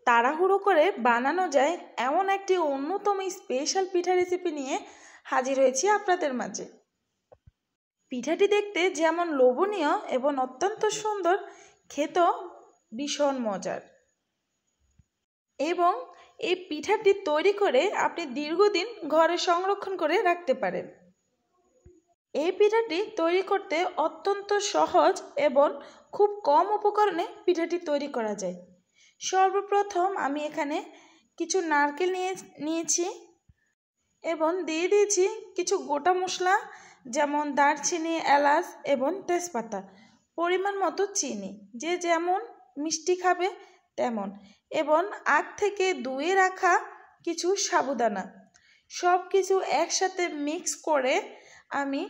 তাড়াহুড়ো করে বানানো যায় এমন একটি অন্যতম স্পেশাল পিঠা রেসিপি নিয়ে হাজির হয়েছি আপনাদের মাঝে। পিঠাটি দেখতে যেমন লোভনীয় এবং অত্যন্ত সুন্দর, খেতেও ভীষণ মজার। এবং এই পিঠাটি তৈরি করে আপনি দীর্ঘদিন ঘরে সংরক্ষণ করে রাখতে পারেন। এই পিঠাটি তৈরি করতে অত্যন্ত সহজ এবং খুব কম উপকরণে পিঠাটি তৈরি করা যায়। সর্বপ্রথম আমি এখানে কিছু নারকেল নিয়েছি এবং দিয়ে দিয়েছি কিছু গোটা মশলা, যেমন দারচিনি, এলাচ এবং তেজপাতা, পরিমাণ মতো চিনি, যে যেমন মিষ্টি খাবে তেমন, এবং আগ থেকে ধুয়ে রাখা কিছু সাবুদানা। সব কিছু একসাথে মিক্স করে আমি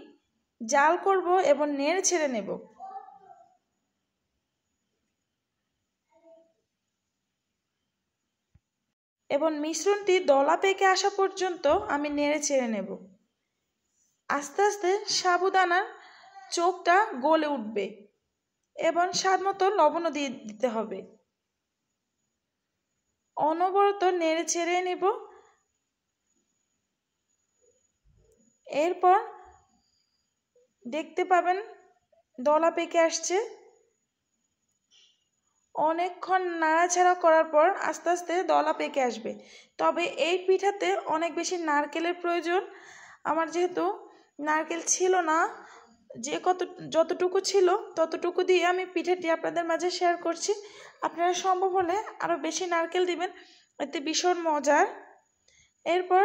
জাল করব এবং নেড়ে ছেড়ে নেব। এবং মিশ্রণটি দলা পেকে আসা পর্যন্ত আমি নেড়ে ছেড়ে নেব। আস্তে আস্তে সাবুদানার চোখটা গলে উঠবে এবং স্বাদ মতো লবণও দিয়ে দিতে হবে। অনবরত নেড়ে ছেড়ে নেব। এরপর দেখতে পাবেন দলা পেকে আসছে। অনেকক্ষণ নাড়াচাড়া করার পর আস্তে আস্তে দলা পেকে আসবে। তবে এই পিঠাতে অনেক বেশি নারকেলের প্রয়োজন। আমার যেহেতু নারকেল ছিল না, যতটুকু ছিল ততটুকু দিয়ে আমি পিঠাটি আপনাদের মাঝে শেয়ার করছি। আপনারা সম্ভব হলে আরও বেশি নারকেল দিবেন, এতে ভীষণ মজার। এরপর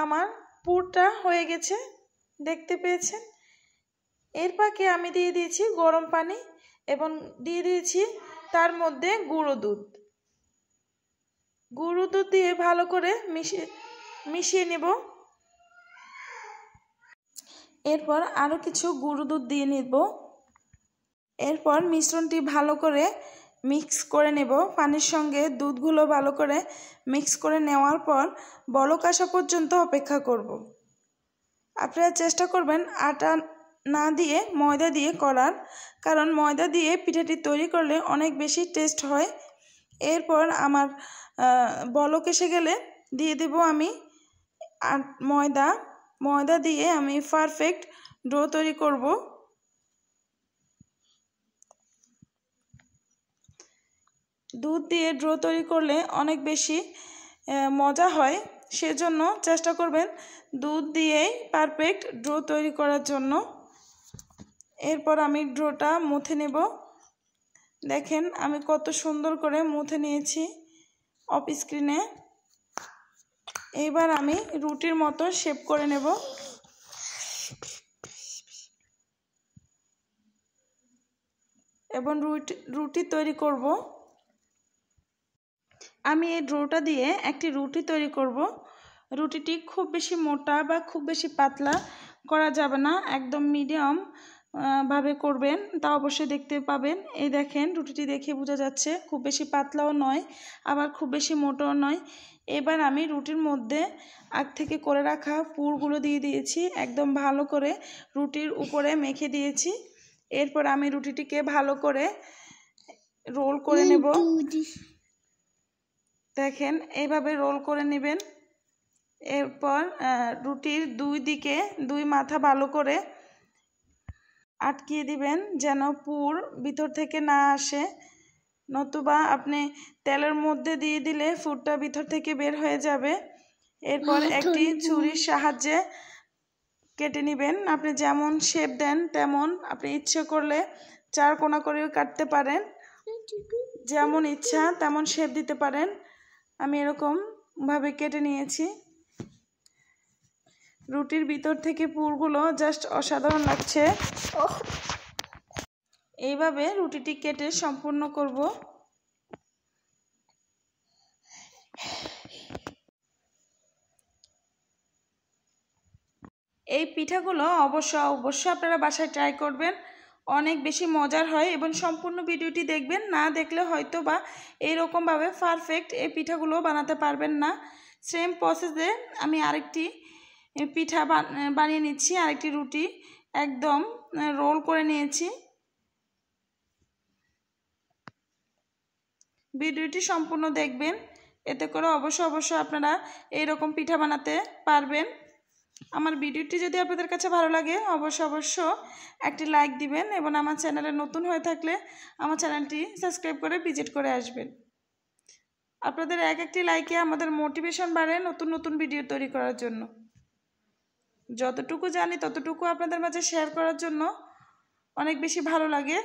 আমার পুরটা হয়ে গেছে, দেখতে পেয়েছেন। এর পাকে আমি দিয়ে দিয়েছি গরম পানি এবং দিয়ে দিয়েছি তার মধ্যে গুঁড়ো দুধ। গুঁড়ো দুধ দিয়ে ভালো করে মিশিয়ে নেব। এরপর আরও কিছু গুঁড়ো দুধ দিয়ে নেব। এরপর মিশ্রণটি ভালো করে মিক্স করে নেব। পানির সঙ্গে দুধগুলো ভালো করে মিক্স করে নেওয়ার পর বলক আসা পর্যন্ত অপেক্ষা করব। আপনারা চেষ্টা করবেন আটা না দিয়ে ময়দা দিয়ে করার, কারণ ময়দা দিয়ে পিঠাটি তৈরি করলে অনেক বেশি টেস্ট হয়। এরপর আমার বলক এসে গেলে দিয়ে দেব আমি ময়দা দিয়ে আমি পারফেক্ট ডো তৈরি করব। দুধ দিয়ে ডো তৈরি করলে অনেক বেশি মজা হয়, সেজন্য চেষ্টা করবেন দুধ দিয়েই পারফেক্ট ডো তৈরি করার জন্য। এরপর আমি ডোটা মুথে নেব। দেখেন আমি কত সুন্দর করে মুথে নিয়েছি অফ স্ক্রিনে। এবার আমি রুটির মতো শেপ করে নেব। এবং রুটি তৈরি করব। আমি এই ডোটা দিয়ে একটি রুটি তৈরি করব। রুটিটি খুব বেশি মোটা বা খুব বেশি পাতলা করা যাবে না, একদম মিডিয়াম ভাবে করবেন, তা অবশ্যই দেখতে পাবেন। এই দেখেন রুটিটি দেখে বোঝা যাচ্ছে খুব বেশি পাতলাও নয়, আবার খুব বেশি মোটাও নয়। এবার আমি রুটির মধ্যে আগ থেকে করে রাখা পুরগুলো দিয়ে দিয়েছি, একদম ভালো করে রুটির উপরে মেখে দিয়েছি। এরপর আমি রুটিটিকে ভালো করে রোল করে নেব। দেখেন এইভাবে রোল করে নেবেন। এরপর রুটির দুই মাথা ভালো করে আটকিয়ে দিবেন যেন পুর ভিতর থেকে না আসে, নতুবা আপনি তেলের মধ্যে দিয়ে দিলে পুরটা ভিতর থেকে বের হয়ে যাবে। এরপর একটি ছুরির সাহায্যে কেটে নেবেন। আপনি যেমন শেপ দেন তেমন, আপনি ইচ্ছে করলে চার কোনা করেও কাটতে পারেন, যেমন ইচ্ছা তেমন শেপ দিতে পারেন। আমি এরকম ভাবে কেটে নিয়েছি। রুটির ভিতর থেকে পুরগুলো জাস্ট অসাধারণ লাগছে। এইভাবে রুটিটি কেটে সম্পূর্ণ করব। এই পিঠাগুলো অবশ্যই আপনারা বাসায় ট্রাই করবেন, অনেক বেশি মজার হয়। এবং সম্পূর্ণ ভিডিওটি দেখবেন, না দেখলে হয়তো বা এইরকমভাবে পারফেক্ট এই পিঠাগুলো বানাতে পারবেন না। সেম প্রসেসে আমি আরেকটি পিঠা বানিয়ে নিচ্ছি। আরেকটি রুটি একদম রোল করে নিয়েছি। ভিডিওটি সম্পূর্ণ দেখবেন, এতে করে অবশ্যই আপনারা এইরকম পিঠা বানাতে পারবেন। আমার ভিডিওটি যদি আপনাদের কাছে ভালো লাগে অবশ্য একটি লাইক দিবেন এবং আমার চ্যানেলে নতুন হয়ে থাকলে আমার চ্যানেলটি সাবস্ক্রাইব করে ভিজিট করে আসবেন। আপনাদের একটি লাইকে আমাদের মোটিভেশন বাড়ে নতুন ভিডিও তৈরি করার জন্য। যতটুকু জানি ততটুকু আপনাদের মাঝে শেয়ার করার জন্য অনেক বেশি ভালো লাগে।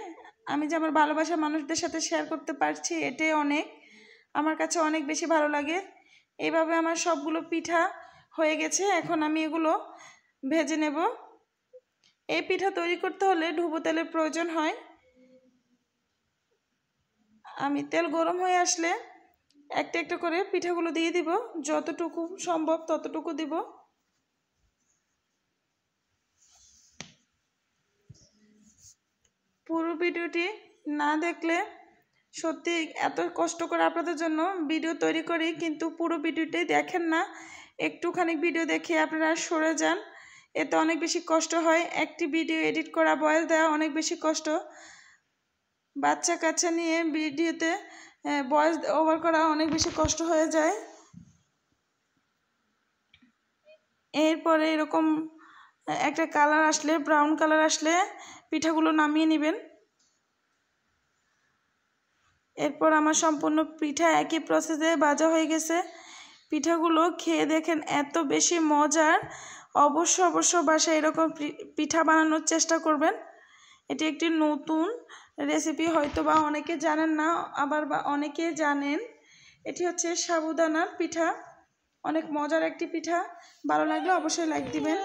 আমি যে আমার ভালোবাসা মানুষদের সাথে শেয়ার করতে পারছি এটাই আমার কাছে অনেক বেশি ভালো লাগে। এইভাবে আমার সবগুলো পিঠা হয়ে গেছে, এখন আমি এগুলো ভেজে নেব। এই পিঠা তৈরি করতে হলে ডুবো তেলের প্রয়োজন হয়। আমি তেল গরম হয়ে আসলে একটা করে পিঠাগুলো দিয়ে দিব, যতটুকু সম্ভব ততটুকু দিব। পুরো ভিডিওটি না দেখলে সত্যি এত কষ্ট করে আপনাদের জন্য ভিডিও তৈরি করি, কিন্তু পুরো ভিডিওটাই দেখেন না, একটুখানি ভিডিও দেখে আপনারা সরে যান, এতে অনেক বেশি কষ্ট হয়। একটি ভিডিও এডিট করা ভয়েস দেওয়া অনেক বেশি কষ্ট। বাচ্চা কাচ্চা নিয়ে ভিডিওতে ভয়েস ওভার করা অনেক বেশি কষ্ট হয়ে যায়। এরপরে এরকম একটা কালার আসলে, ব্রাউন কালার আসলে পিঠাগুলো নামিয়ে নেবেন। এরপর আমার সম্পূর্ণ পিঠা একই প্রসেসে ভাজা হয়ে গেছে। পিঠাগুলো খেয়ে দেখেন এত বেশি মজার। অবশ্য বাসায় এরকম পিঠা বানানোর চেষ্টা করবেন। এটি একটি নতুন রেসিপি, হয়তো বা অনেকে জানেন না, আবার বা অনেকে জানেন। এটি হচ্ছে সাবুদানার পিঠা, অনেক মজার একটি পিঠা। ভালো লাগলে অবশ্যই লাইক দিবেন।